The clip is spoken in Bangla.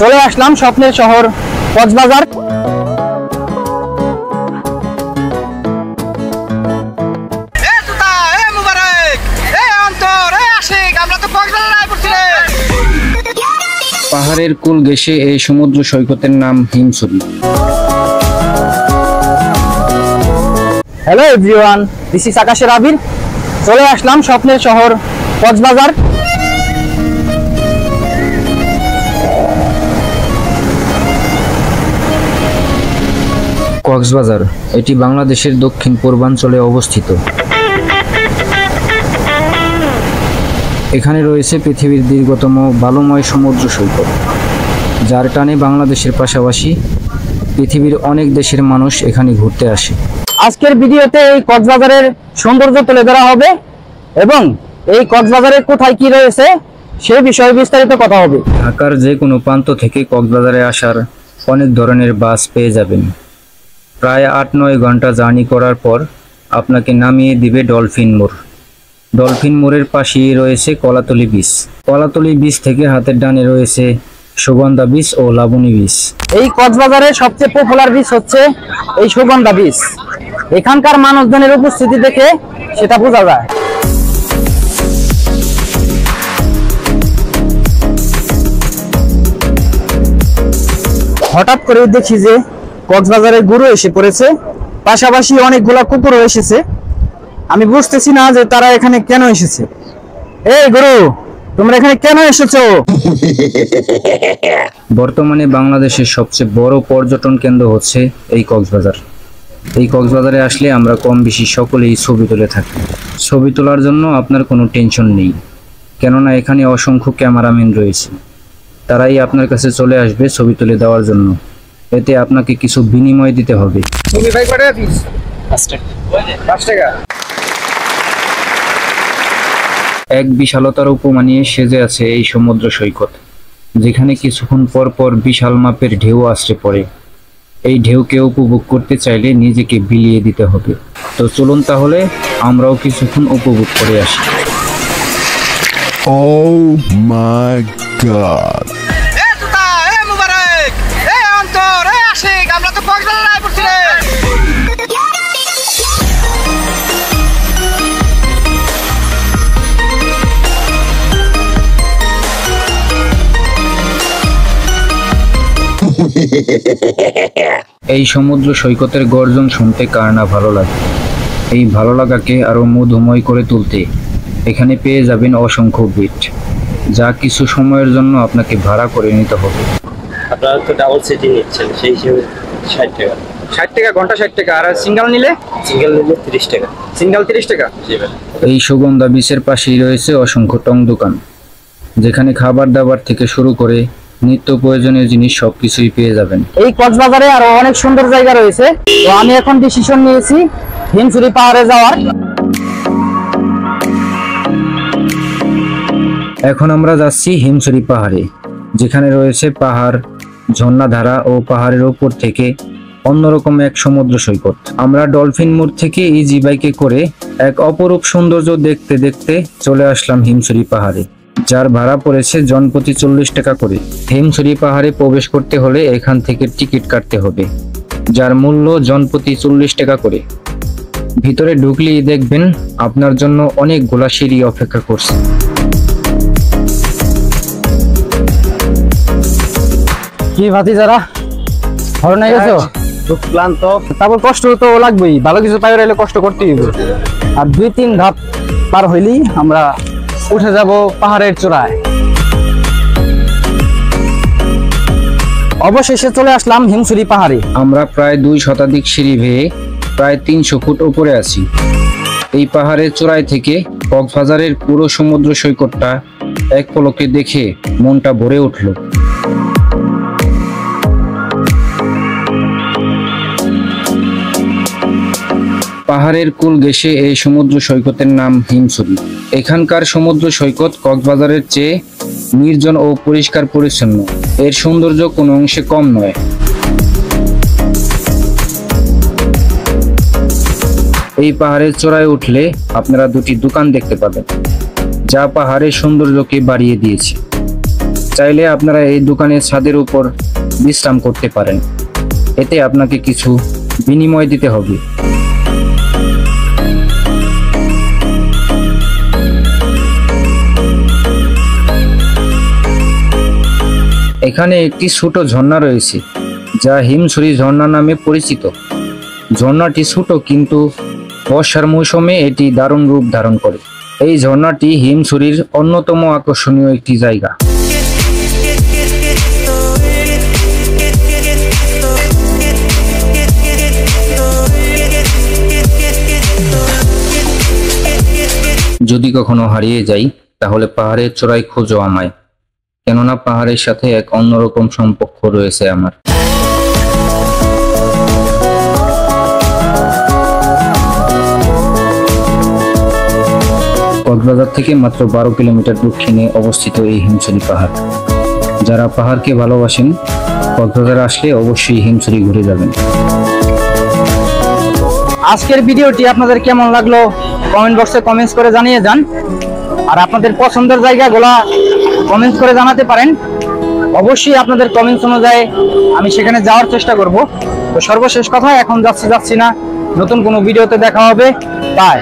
চলে আসলাম স্বপ্নের শহর কক্সবাজার। পাহাড়ের কুল ঘেঁষে এই সমুদ্র সৈকতের নাম Himchhari. Hello everyone, this is আকাশের আবির। চলে আসলাম স্বপ্নের শহর কক্সবাজার। কক্সবাজার এটি বাংলাদেশের দক্ষিণ পূর্বাঞ্চলে অবস্থিত। এখানে রয়েছে পৃথিবীর দীর্ঘতম বালুময় সমুদ্র সৈকত, যার টানে বাংলাদেশের পাশাপাশি পৃথিবীর অনেক দেশের মানুষ এখানে ঘুরতে আসে। আজকের ভিডিওতে এই কক্সবাজারের সৌন্দর্য তুলে ধরা হবে এবং এই কক্সবাজারে কোথায় কি রয়েছে সেই বিষয়ে বিস্তারিত কথা হবে। ঢাকার যে কোনো প্রান্ত থেকে কক্সবাজারে আসার অনেক ধরনের বাস পেয়ে যাবেন। প্রায় ৮-৯ ঘন্টা জার্নি করার পর আপনাকে নামিয়ে দিবে ডলফিন মোড়। ডলফিন মোড়ের পাশেই রয়েছে কলাতলি বিচ। কলাতলি বিচ থেকে হাতের ডানে রয়েছে সুগন্ধা বিচ ও লাবণী বিচ। এই কক্সবাজারের সবচেয়ে পপুলার বিচ হচ্ছে এই সুগন্ধা বিচ। এখানকার মানুষজনের উপস্থিতি দেখে সেটা বোঝা যায়। হঠাৎ করে দেখি যে কক্সবাজারের গরু এসে পড়েছে, পাশাপাশি অনেকগুলা কুকুরও এসেছে। আমি বুঝতেছি না যে তারা এখানে কেন এসেছে। এই গরু, তোমরা এখানে কেন এসেছো? বর্তমানে বাংলাদেশের সবচেয়ে বড় পর্যটন কেন্দ্র হচ্ছে এই কক্সবাজার। এই কক্সবাজারে আসলে আমরা কম বেশি সকলেই ছবি তুলে থাকি। ছবি তোলার জন্য আপনার কোনো টেনশন নেই, কেননা এখানে অসংখ্য ক্যামেরাম্যান রয়েছে। তারাই আপনার কাছে চলে আসবে ছবি তুলে দেওয়ার জন্য। এতে আপনাকে কিছু বিনিময় দিতে হবে। এক বিশালতার উপমা নিয়ে সেজে আছে এই সমুদ্র সৈকত, যেখানে কিছুক্ষণ পর পর বিশাল মাপের ঢেউ আসতে পড়ে। এই ঢেউকে উপভোগ করতে চাইলে নিজেকে বিলিয়ে দিতে হবে। তো চলুন তাহলে আমরাও কিছুক্ষণ উপভোগ করে আসি। Oh my God! এই সমুদ্র সৈকতের গর্জন শুনতে কার না ভালো লাগে। এই ভালো লাগাকে আরো মধুময় করে তুলতে এখানে পেয়ে যাবেন অসংখ্য বিট, যা কিছু সময়ের জন্য আপনাকে ভাড়া করে নিতে হবে। আপনারা তো ডাবল সিটি নিচ্ছেন, সেই হিসেবে 60 টাকা। 60 টাকা ঘন্টা, 60 টাকা। আর সিঙ্গেল নিলে? সিঙ্গেল নিলে 30 টাকা। সিঙ্গেল 30 টাকা। এই সুগন্ধা বিচের পাশেই রয়েছে অসংখ্য টং দোকান, যেখানে খাবার দাবার থেকে শুরু করে নিত্য প্রয়োজনীয় জিনিস সবকিছুই পেয়ে যাবেন। এই কক্সবাজারে আরো অনেক সুন্দর জায়গা রয়েছে, তো আমি এখন ডিসিশন নিয়েছি হিমছড়ি পাহাড়ে যাওয়ার। এখন আমরা যাচ্ছি হিমছড়ি পাহাড়ে, যেখানে রয়েছে পাহাড়, ঝর্ণাধারা ও পাহাড়ের ওপর থেকে অন্যরকম এক সমুদ্র সৈকত। আমরা ডলফিন মোড় থেকে ইজি বাইকে করে এক অপরূপ সৌন্দর্য দেখতে দেখতে চলে আসলাম হিমছড়ি পাহাড়ে, যার ভাড়া পড়েছে জনপ্রতি 40 টাকা করে। হিমছড়ি পাহাড়ে প্রবেশ করতে হলে এখান থেকে টিকিট কাটতে হবে, যার মূল্য জনপ্রতি 40 টাকা করে। ভিতরে ঢুকলেই দেখবেন আপনার জন্য অনেকগুলা সিঁড়ি অপেক্ষা করছে। কি ভাতি যারা হরণে গেছো? খুব ক্লান্ত, তারপর কষ্ট তো লাগবেই, ভালো কিছু পাই রাইলে কষ্ট করতেই হবে। আর 2-3 ধাপ পার হইলেই আমরা উঠে যাব পাহাড়ের চূড়ায়। অবশেষে চলে আসলাম হিমছড়ি পাহাড়ে। আমরা প্রায় 2 শতাধিক সিঁড়ি বেয়ে প্রায় 300 ফুট উপরে আছি। এই পাহাড়ের চূড়ায় থেকে কক্সবাজারের পুরো সমুদ্র সৈকতটা এক পলকে দেখে মনটা ভরে উঠল। পাহাড়ের কুল ঘেঁষে এই সমুদ্র সৈকতের নাম হিমছড়ি। এখানকার সমুদ্র সৈকত কক্সবাজারের চেয়ে নির্জন ও পরিষ্কার পরিচ্ছন্ন। এর সৌন্দর্য কোনো অংশে কম নয়। এই পাহাড়ের চূড়ায় উঠলে আপনারা 2টি দোকান দেখতে পাবেন, যা পাহাড়ের সৌন্দর্যকে বাড়িয়ে দিয়েছে। চাইলে আপনারা এই দোকানের ছাদের উপর বিশ্রাম করতে পারেন, এতে আপনাকে কিছু বিনিময় দিতে হবে। এখানে একটি ছোট ঝর্ণা রয়েছে যা হিমছড়ি ঝর্ণা নামে পরিচিত। ঝর্ণাটি ছোট কিন্তু বর্ষার মৌসুমে এটি দারুণ রূপ ধারণ করে। এই ঝর্ণাটি হিমছড়ির অন্যতম আকর্ষণীয় একটি জায়গা। যদি কখনো হারিয়ে যাই তাহলে পাহাড়ের চূড়ায় খোঁজো আমায়, কেননা পাহাড়ের সাথে এক অন্যরকম সম্পর্ক রয়েছে আমার। কক্সবাজার থেকে মাত্র 12 কিলোমিটার দক্ষিণে অবস্থিত এই হিমছড়ি পাহাড়। যারা পাহাড়কে ভালোবাসেন কক্সবাজার আসলে অবশ্যই হিমছড়ি ঘুরে যাবেন। আজকের ভিডিওটি আপনাদের কেমন লাগলো কমেন্ট বক্সে কমেন্টস করে জানিয়ে যান। আর আপনাদের পছন্দের জায়গাগুলা কমেন্টস করে জানাতে পারেন। অবশ্যই আপনাদের কমেন্টস অনুযায়ী আমি সেখানে যাওয়ার চেষ্টা করব। তো সর্বশেষ কথা, এখন যাচ্ছি না, নতুন কোনো ভিডিওতে দেখা হবে। বাই।